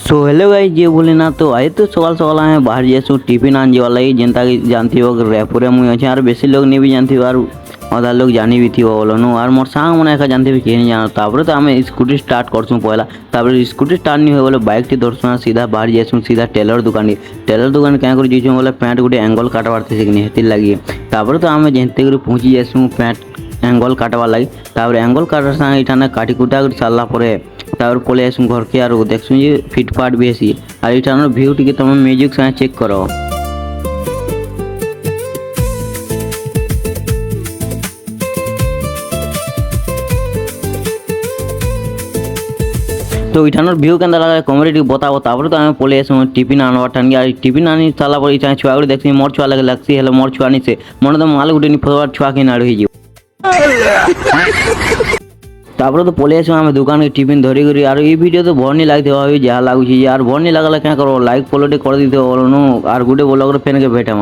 So hello guys ये बोले ना तो आए तो सकाल सकाल आए बाहर जासु टिफिन आन जावा लगी जेनता कि जानती हो रेपुरे मुई अच्छे और बेसी लोग नहीं भी जानती हो और अधा लोग जानी भी थी बोलो नु और मोर सांग मन एका जानती भी केनी जानो तापर तो हमें स्कूटी स्टार्ट करसु पहला तापर स्कूटी स्टार्ट नहीं हो बोले बाइक टी धरसु सीधा बाहर जासु सीधा टेलर दुकान क्या कर जीजु बोले पैंट गुटे एंगल काटवार थे कि हेतिर लगी तापर तो हमें जेनते कर पहुंची जासु पैंट एंगल काटवा लगी तापर एंगल काटार संगे इठाने काटी कुटा कर सारला परे तापर पले आसुँ घर के और देखसुँ जे फिटफाट बेसी और इठान भिउ टी तुम म्यूजिक संगे चेक करो। तो इठानर भिउ के लगा कमेडी बताबो तापर तो आम पले आसुँ टिफिन आनवा ठान गया टिफिन आनी सारा पर इतना छुआ देखी मोर छुआ लगे लगसी हेलो मोर छुआ नहीं से मन तो माल गुटे फटोफट छुआ के नाड़ हो तापर तो पले आसो आम दुकान के टिफिन धरी करी और ये वीडियो तो भर नहीं लगते भाई जहाँ लगुच और भर नहीं लगला क्या करो लाइक फॉलो कर दी और गुटे ब्लॉग फैन के भेटा।